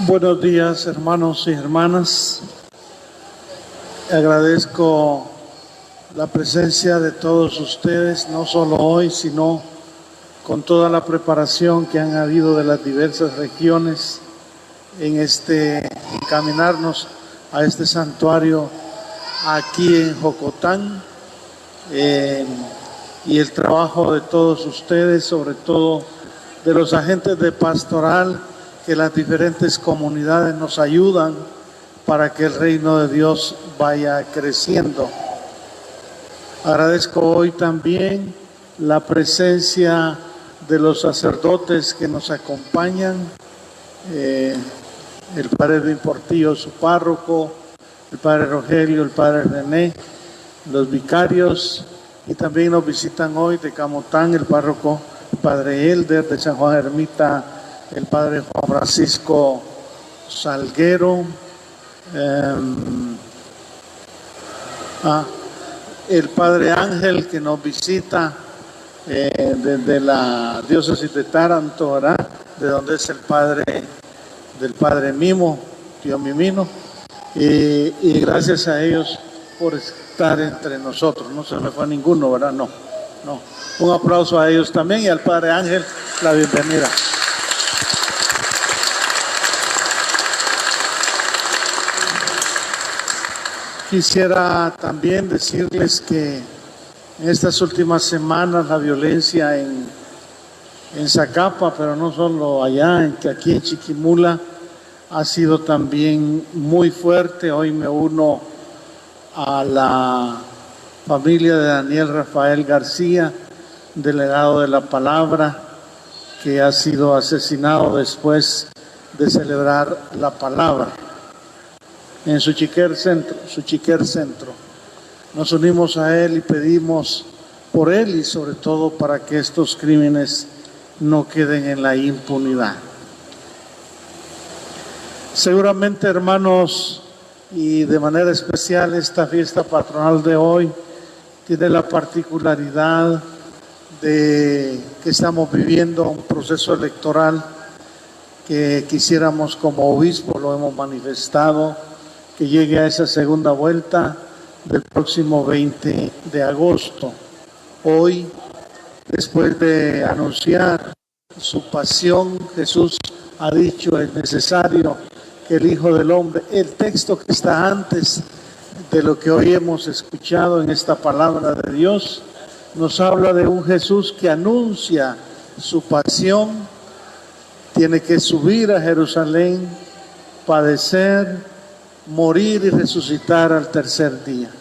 Buenos días, hermanos y hermanas. Agradezco la presencia de todos ustedes, no solo hoy, sino con toda la preparación que han habido de las diversas regiones en encaminarnos a este santuario aquí en Jocotán, y el trabajo de todos ustedes, sobre todo de los agentes de pastoral, que las diferentes comunidades nos ayudan para que el reino de Dios vaya creciendo. Agradezco hoy también la presencia de los sacerdotes que nos acompañan, el padre Edwin Portillo, su párroco, el padre Rogelio, el padre René, los vicarios, y también nos visitan hoy de Camotán el párroco, el padre Elder, de San Juan Ermita, el padre Juan Francisco Salguero, el padre Ángel, que nos visita desde la diócesis de Taranto, ¿verdad? De donde es el padre del padre Mimo, tío Mimino, y gracias a ellos por estar entre nosotros. No se me fue ninguno, ¿verdad? No. Un aplauso a ellos también, y al padre Ángel la bienvenida. Quisiera también decirles que en estas últimas semanas la violencia en Zacapa, pero no solo allá, que aquí en Chiquimula, ha sido también muy fuerte. Hoy me uno a la familia de Daniel Rafael García, delegado de la Palabra, que ha sido asesinado después de celebrar la Palabra en su Chiquer Centro. Nos unimos a él y pedimos por él, y sobre todo para que estos crímenes no queden en la impunidad. Seguramente, hermanos, y de manera especial esta fiesta patronal de hoy tiene la particularidad de que estamos viviendo un proceso electoral que quisiéramos como obispo, lo hemos manifestado, que llegue a esa segunda vuelta del próximo 20 de agosto. Hoy, después de anunciar su pasión, Jesús ha dicho: es necesario que el Hijo del Hombre, el texto que está antes de lo que hoy hemos escuchado en esta palabra de Dios, nos habla de un Jesús que anuncia su pasión, tiene que subir a Jerusalén, padecer, morir y resucitar al tercer día.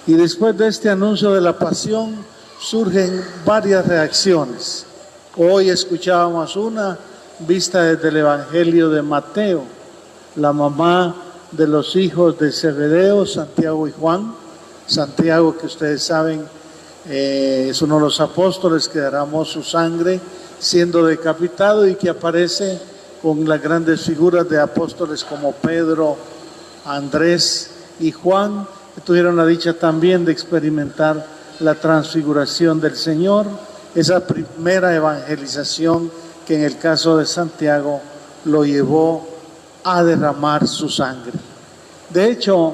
Y después de este anuncio de la pasión surgen varias reacciones. Hoy escuchábamos una vista desde el Evangelio de Mateo, la mamá de los hijos de Zebedeo, Santiago y Juan. Santiago, que ustedes saben, es uno de los apóstoles que derramó su sangre siendo decapitado, y que aparece con las grandes figuras de apóstoles como Pedro, Andrés y Juan, que tuvieron la dicha también de experimentar la transfiguración del Señor, esa primera evangelización que en el caso de Santiago lo llevó a derramar su sangre. De hecho,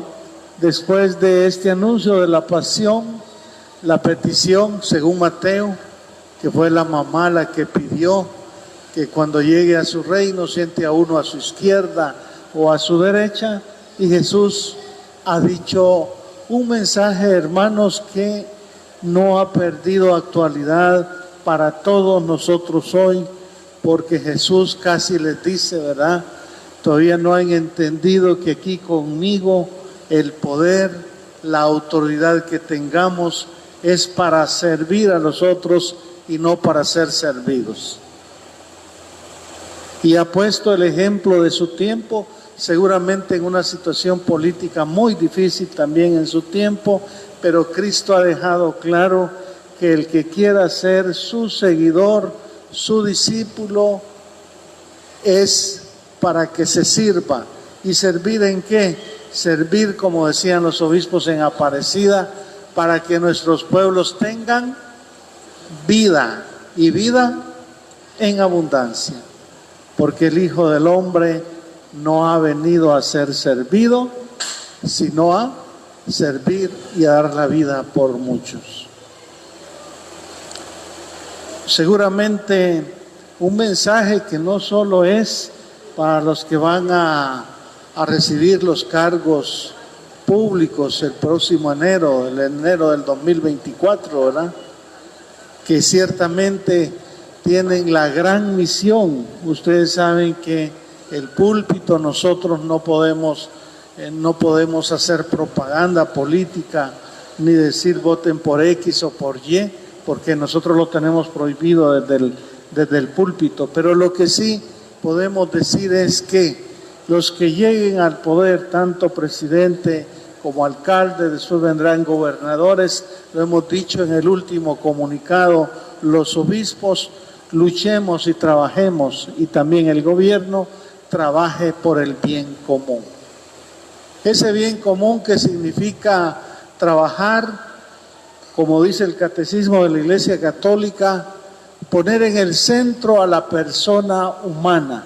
después de este anuncio de la pasión, la petición, según Mateo, que fue la mamá la que pidió que cuando llegue a su reino siente a uno a su izquierda o a su derecha, y Jesús ha dicho un mensaje, hermanos, que no ha perdido actualidad para todos nosotros hoy, porque Jesús casi les dice, ¿verdad? Todavía no han entendido que aquí conmigo el poder, la autoridad que tengamos es para servir a los otros y no para ser servidos. Y ha puesto el ejemplo de su tiempo, seguramente en una situación política muy difícil también en su tiempo, pero Cristo ha dejado claro que el que quiera ser su seguidor, su discípulo, es para que se sirva. ¿Y servir en qué? Servir, como decían los obispos en Aparecida, para que nuestros pueblos tengan vida, y vida en abundancia. Porque el Hijo del Hombre no ha venido a ser servido, sino a servir y a dar la vida por muchos. Seguramente un mensaje que no solo es para los que van a recibir los cargos públicos el próximo enero, el enero del 2024, ¿verdad? Que ciertamente tienen la gran misión. Ustedes saben que el púlpito nosotros no podemos hacer propaganda política ni decir voten por X o por Y, porque nosotros lo tenemos prohibido desde el púlpito. Pero lo que sí podemos decir es que los que lleguen al poder, tanto presidente como alcalde, después vendrán gobernadores, lo hemos dicho en el último comunicado, los obispos, luchemos y trabajemos, y también el gobierno trabaje por el bien común. Ese bien común que significa trabajar, como dice el Catecismo de la Iglesia Católica, poner en el centro a la persona humana.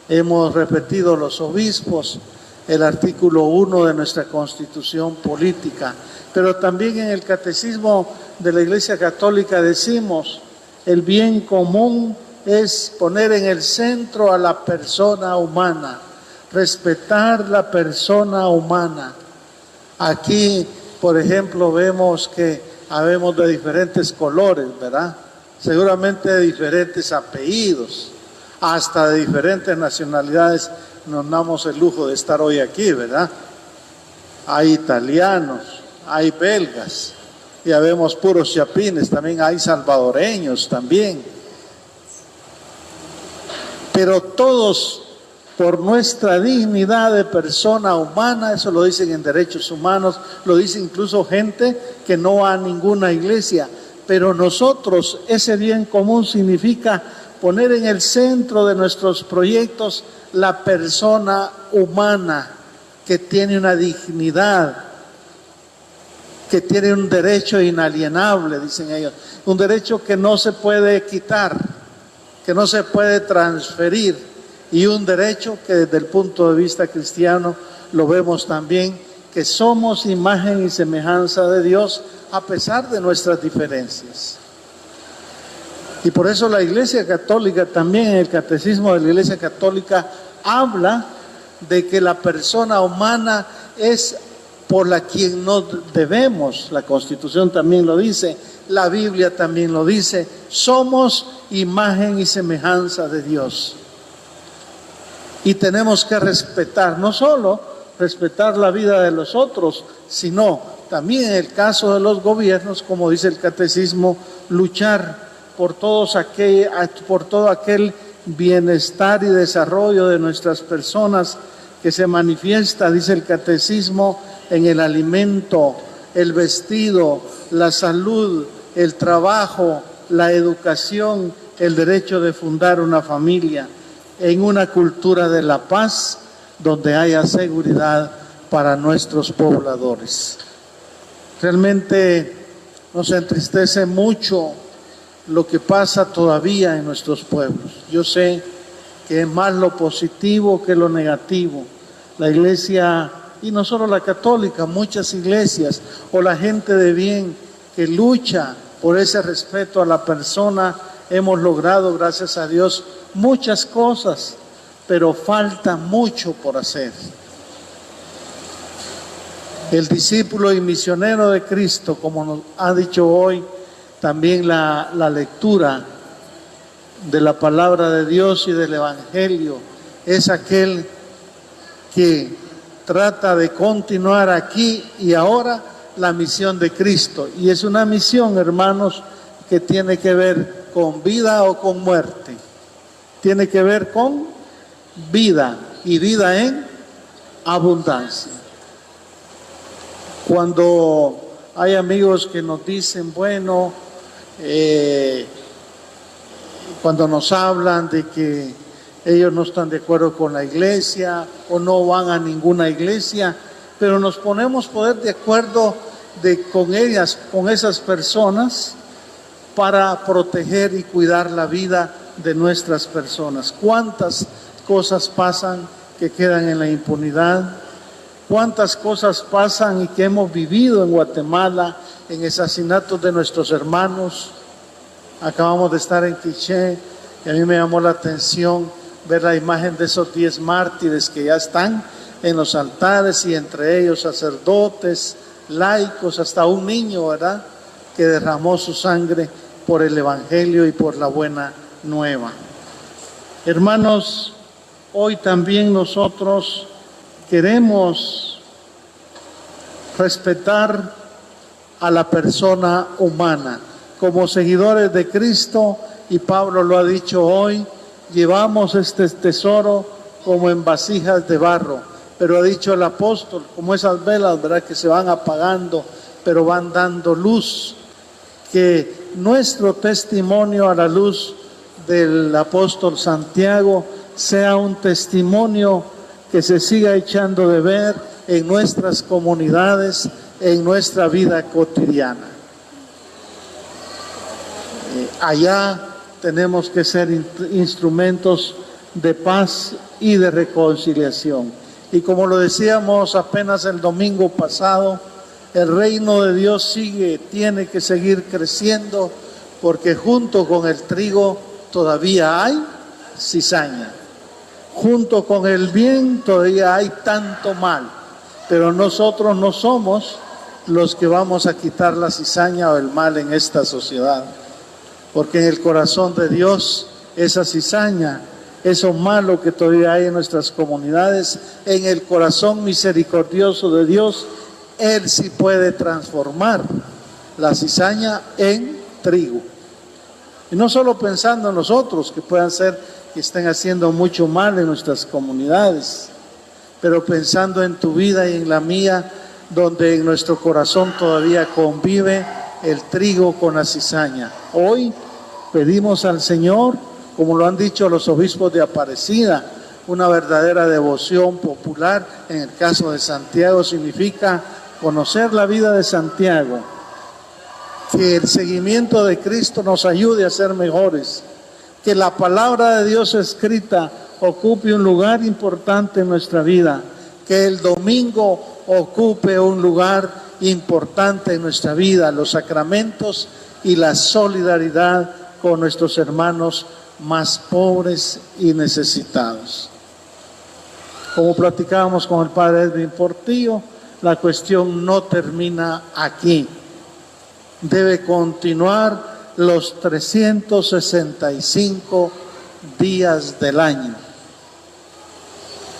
Hemos repetido los obispos el artículo 1 de nuestra Constitución Política, pero también en el Catecismo de la Iglesia Católica decimos, el bien común es poner en el centro a la persona humana, respetar la persona humana. Aquí, por ejemplo, vemos que habemos de diferentes colores, ¿verdad? Seguramente de diferentes apellidos, hasta de diferentes nacionalidades. Nos damos el lujo de estar hoy aquí, ¿verdad? Hay italianos, hay belgas, ya vemos puros chapines, también hay salvadoreños también. Pero todos, por nuestra dignidad de persona humana, eso lo dicen en derechos humanos, lo dice incluso gente que no va a ninguna iglesia, pero nosotros, ese bien común significa poner en el centro de nuestros proyectos la persona humana que tiene una dignidad, que tiene un derecho inalienable, dicen ellos, un derecho que no se puede quitar, que no se puede transferir, y un derecho que desde el punto de vista cristiano lo vemos también, que somos imagen y semejanza de Dios a pesar de nuestras diferencias. Y por eso la Iglesia Católica, también en el Catecismo de la Iglesia Católica, habla de que la persona humana es por la quien nos debemos. La Constitución también lo dice, la Biblia también lo dice, somos imagen y semejanza de Dios. Y tenemos que respetar, no solo respetar la vida de los otros, sino también en el caso de los gobiernos, como dice el Catecismo, luchar por todo aquel bienestar y desarrollo de nuestras personas que se manifiesta, dice el Catecismo, en el alimento, el vestido, la salud, el trabajo, la educación, el derecho de fundar una familia, en una cultura de la paz donde haya seguridad para nuestros pobladores. Realmente nos entristece mucho lo que pasa todavía en nuestros pueblos. Yo sé que es más lo positivo que lo negativo. La iglesia, y no solo la católica, muchas iglesias, o la gente de bien que lucha por ese respeto a la persona, hemos logrado, gracias a Dios, muchas cosas, pero falta mucho por hacer. El discípulo y misionero de Cristo, como nos ha dicho hoy, también la lectura de la palabra de Dios y del Evangelio, es aquel que trata de continuar aquí y ahora la misión de Cristo. Y es una misión, hermanos, que tiene que ver con vida o con muerte. Tiene que ver con vida, y vida en abundancia. Cuando hay amigos que nos dicen, bueno, cuando nos hablan de que ellos no están de acuerdo con la iglesia o no van a ninguna iglesia, pero nos ponemos de acuerdo con ellas, con esas personas, para proteger y cuidar la vida de nuestras personas. ¿Cuántas cosas pasan que quedan en la impunidad. Cuántas cosas pasan y que hemos vivido en Guatemala, en asesinatos de nuestros hermanos. Acabamos de estar en Quiché y a mí me llamó la atención ver la imagen de esos 10 mártires que ya están en los altares, y entre ellos sacerdotes, laicos, hasta un niño, ¿verdad?, que derramó su sangre por el Evangelio y por la buena nueva. Hermanos, hoy también nosotros queremos respetar a la persona humana. Como seguidores de Cristo, y Pablo lo ha dicho hoy, llevamos este tesoro como en vasijas de barro. Pero ha dicho el apóstol, como esas velas, ¿verdad?, que se van apagando, pero van dando luz. Que nuestro testimonio a la luz del apóstol Santiago sea un testimonio que se siga echando de ver en nuestras comunidades, en nuestra vida cotidiana. Allá tenemos que ser instrumentos de paz y de reconciliación. Y como lo decíamos apenas el domingo pasado, el reino de Dios tiene que seguir creciendo, porque junto con el trigo todavía hay cizaña. Junto con el bien todavía hay tanto mal, pero nosotros no somos los que vamos a quitar la cizaña o el mal en esta sociedad, porque en el corazón de Dios esa cizaña, eso malo que todavía hay en nuestras comunidades, en el corazón misericordioso de Dios, Él sí puede transformar la cizaña en trigo. Y no solo pensando en nosotros, que puedan ser que estén haciendo mucho mal en nuestras comunidades, pero pensando en tu vida y en la mía, donde en nuestro corazón todavía convive el trigo con la cizaña. Hoy pedimos al Señor, como lo han dicho los obispos de Aparecida, una verdadera devoción popular. En el caso de Santiago significa conocer la vida de Santiago, que el seguimiento de Cristo nos ayude a ser mejores, que la palabra de Dios escrita ocupe un lugar importante en nuestra vida, que el domingo ocupe un lugar importante en nuestra vida, los sacramentos y la solidaridad con nuestros hermanos más pobres y necesitados. Como platicábamos con el padre Edwin Portillo, la cuestión no termina aquí. Debe continuar los 365 días del año.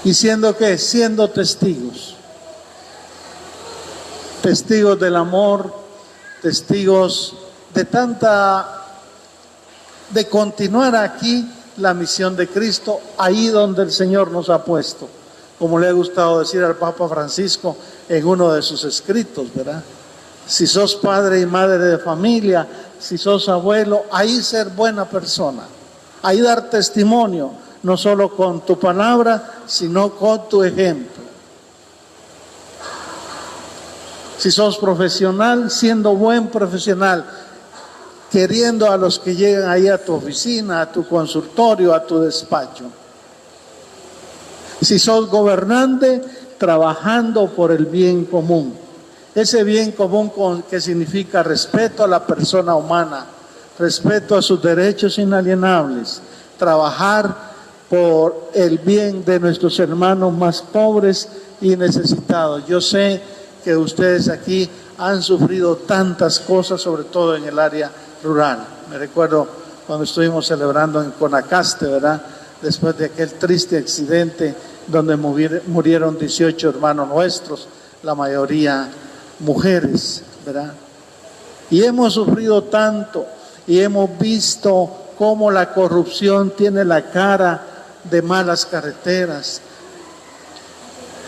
¿Y siendo qué? Siendo testigos. Testigos del amor, testigos de continuar aquí la misión de Cristo, ahí donde el Señor nos ha puesto. Como le ha gustado decir al Papa Francisco en uno de sus escritos, ¿verdad? Si sos padre y madre de familia, si sos abuelo, ahí ser buena persona, ahí dar testimonio, no solo con tu palabra, sino con tu ejemplo. Si sos profesional, siendo buen profesional, queriendo a los que llegan ahí a tu oficina, a tu consultorio, a tu despacho. Si sos gobernante, trabajando por el bien común. Ese bien común que significa respeto a la persona humana, respeto a sus derechos inalienables, trabajar por el bien de nuestros hermanos más pobres y necesitados. Yo sé que ustedes aquí han sufrido tantas cosas, sobre todo en el área rural. Me recuerdo cuando estuvimos celebrando en Conacaste, ¿verdad?, después de aquel triste accidente donde murieron 18 hermanos nuestros, la mayoría mujeres, ¿verdad? Y hemos sufrido tanto y hemos visto cómo la corrupción tiene la cara de malas carreteras,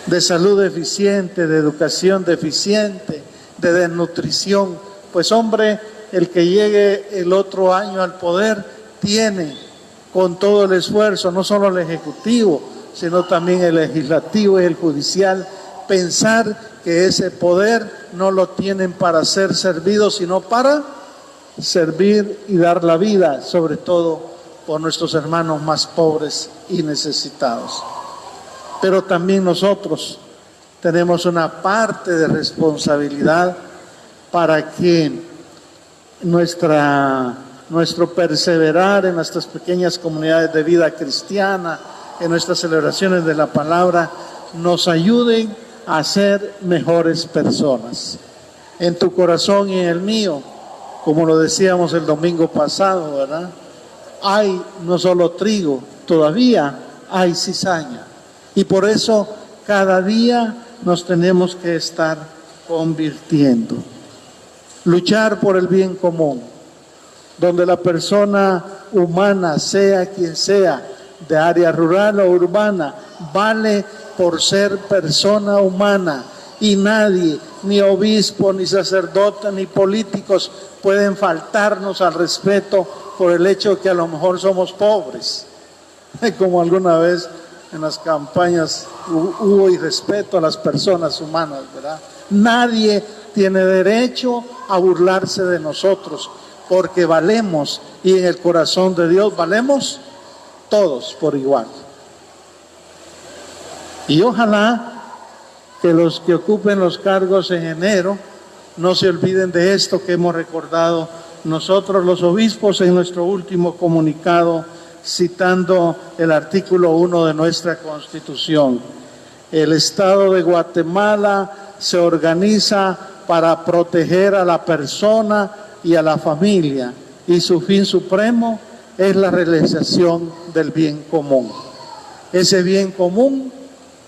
de salud deficiente, de educación deficiente, de desnutrición. Pues hombre, el que llegue el otro año al poder tiene con todo el esfuerzo, no solo el ejecutivo, sino también el legislativo y el judicial, pensar que ese poder no lo tienen para ser servidos, sino para servir y dar la vida, sobre todo por nuestros hermanos más pobres y necesitados. Pero también nosotros tenemos una parte de responsabilidad para que nuestro perseverar en nuestras pequeñas comunidades de vida cristiana, en nuestras celebraciones de la palabra, nos ayuden a ser mejores personas. En tu corazón y en el mío, como lo decíamos el domingo pasado, ¿verdad? Hay no solo trigo, todavía hay cizaña. Y por eso cada día nos tenemos que estar convirtiendo. Luchar por el bien común, donde la persona humana, sea quien sea, de área rural o urbana, vale por ser persona humana, y nadie, ni obispo, ni sacerdote, ni políticos pueden faltarnos al respeto por el hecho de que a lo mejor somos pobres. Como alguna vez en las campañas hubo irrespeto a las personas humanas, ¿verdad? Nadie tiene derecho a burlarse de nosotros, porque valemos, y en el corazón de Dios valemos todos por igual. Y ojalá que los que ocupen los cargos en enero no se olviden de esto que hemos recordado nosotros los obispos en nuestro último comunicado, citando el artículo 1 de nuestra Constitución. El Estado de Guatemala se organiza para proteger a la persona y a la familia, y su fin supremo es la realización del bien común. Ese bien común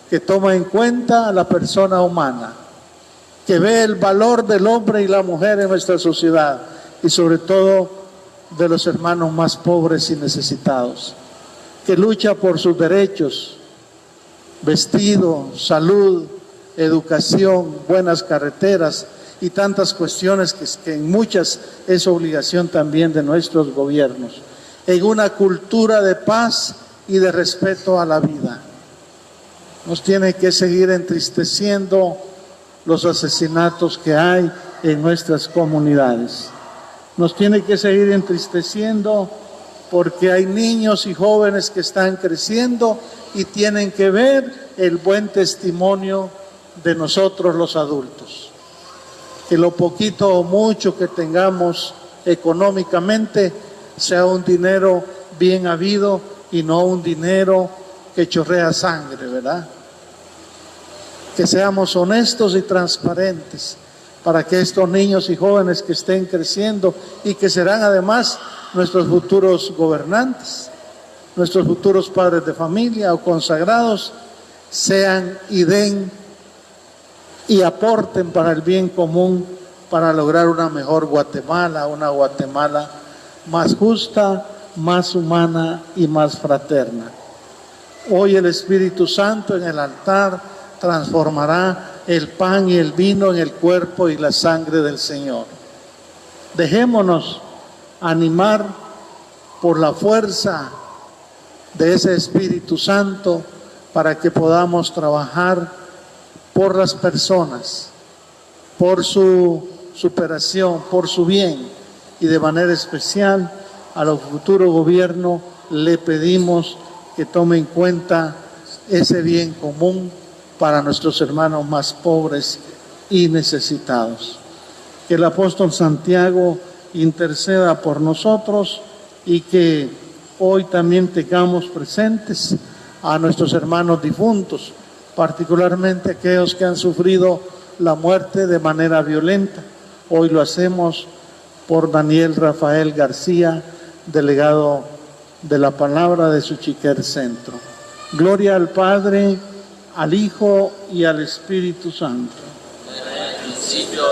que toma en cuenta a la persona humana, que ve el valor del hombre y la mujer en nuestra sociedad, y sobre todo de los hermanos más pobres y necesitados, que lucha por sus derechos, vestido, salud, educación, buenas carreteras y tantas cuestiones que en muchas es obligación también de nuestros gobiernos, en una cultura de paz y de respeto a la vida. Nos tiene que seguir entristeciendo los asesinatos que hay en nuestras comunidades. Nos tiene que seguir entristeciendo porque hay niños y jóvenes que están creciendo y tienen que ver el buen testimonio de nosotros los adultos. Que lo poquito o mucho que tengamos económicamente sea un dinero bien habido y no un dinero que chorrea sangre, ¿verdad? Que seamos honestos y transparentes para que estos niños y jóvenes que estén creciendo y que serán además nuestros futuros gobernantes, nuestros futuros padres de familia o consagrados, sean y den y aporten para el bien común, para lograr una mejor Guatemala, una Guatemala más justa, más humana y más fraterna. Hoy el Espíritu Santo en el altar transformará el pan y el vino en el cuerpo y la sangre del Señor. Dejémonos animar por la fuerza de ese Espíritu Santo para que podamos trabajar por las personas, por su superación, por su bien, y de manera especial a los futuros gobiernos le pedimos que tome en cuenta ese bien común para nuestros hermanos más pobres y necesitados. Que el apóstol Santiago interceda por nosotros y que hoy también tengamos presentes a nuestros hermanos difuntos, particularmente aquellos que han sufrido la muerte de manera violenta. Hoy lo hacemos por Daniel Rafael García, delegado de la palabra de Suchiquer Centro. Gloria al Padre, al Hijo y al Espíritu Santo. En el principio